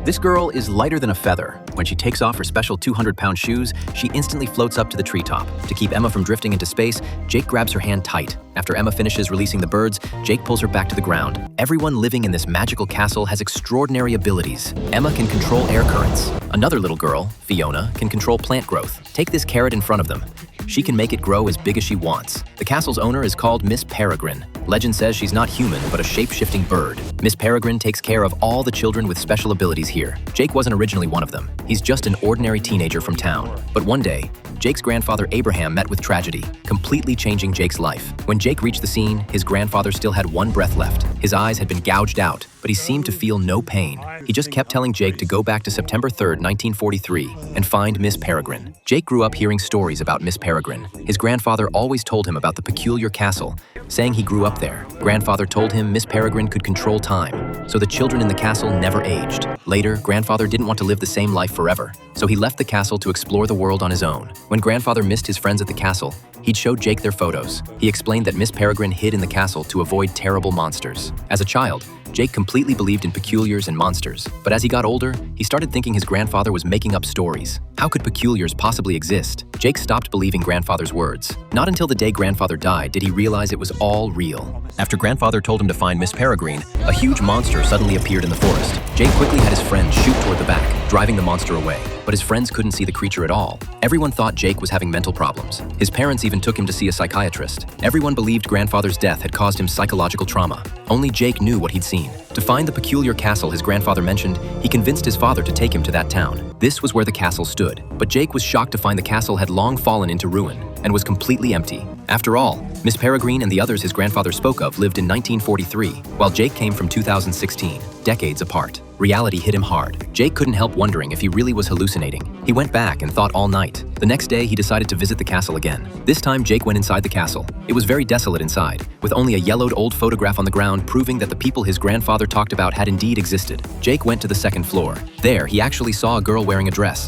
This girl is lighter than a feather. When she takes off her special 200-pound shoes, she instantly floats up to the treetop. To keep Emma from drifting into space, Jake grabs her hand tight. After Emma finishes releasing the birds, Jake pulls her back to the ground. Everyone living in this magical castle has extraordinary abilities. Emma can control air currents. Another little girl, Fiona, can control plant growth. Take this carrot in front of them. She can make it grow as big as she wants. The castle's owner is called Miss Peregrine. Legend says she's not human, but a shape-shifting bird. Miss Peregrine takes care of all the children with special abilities here. Jake wasn't originally one of them. He's just an ordinary teenager from town. But one day, Jake's grandfather Abraham met with tragedy, completely changing Jake's life. When Jake reached the scene, his grandfather still had one breath left. His eyes had been gouged out, but he seemed to feel no pain. He just kept telling Jake to go back to September 3rd, 1943, and find Miss Peregrine. Jake grew up hearing stories about Miss Peregrine. His grandfather always told him about the peculiar castle, saying he grew up there. Grandfather told him Miss Peregrine could control time, so the children in the castle never aged. Later, grandfather didn't want to live the same life forever, so he left the castle to explore the world on his own. When grandfather missed his friends at the castle, he'd show Jake their photos. He explained that Miss Peregrine hid in the castle to avoid terrible monsters. As a child, Jake completely believed in peculiars and monsters, but as he got older, he started thinking his grandfather was making up stories. How could peculiars possibly exist? Jake stopped believing grandfather's words. Not until the day grandfather died did he realize it was all real. After grandfather told him to find Miss Peregrine, a huge monster suddenly appeared in the forest. Jake quickly had his friends shoot toward the back, driving the monster away, but his friends couldn't see the creature at all. Everyone thought Jake was having mental problems. His parents even took him to see a psychiatrist. Everyone believed grandfather's death had caused him psychological trauma. Only Jake knew what he'd seen. To find the peculiar castle his grandfather mentioned, he convinced his father to take him to that town. This was where the castle stood, but Jake was shocked to find the castle had long fallen into ruin and was completely empty. After all, Miss Peregrine and the others his grandfather spoke of lived in 1943, while Jake came from 2016, decades apart. Reality hit him hard. Jake couldn't help wondering if he really was hallucinating. He went back and thought all night. The next day, he decided to visit the castle again. This time, Jake went inside the castle. It was very desolate inside, with only a yellowed old photograph on the ground proving that the people his grandfather talked about had indeed existed. Jake went to the second floor. There, he actually saw a girl wearing a dress.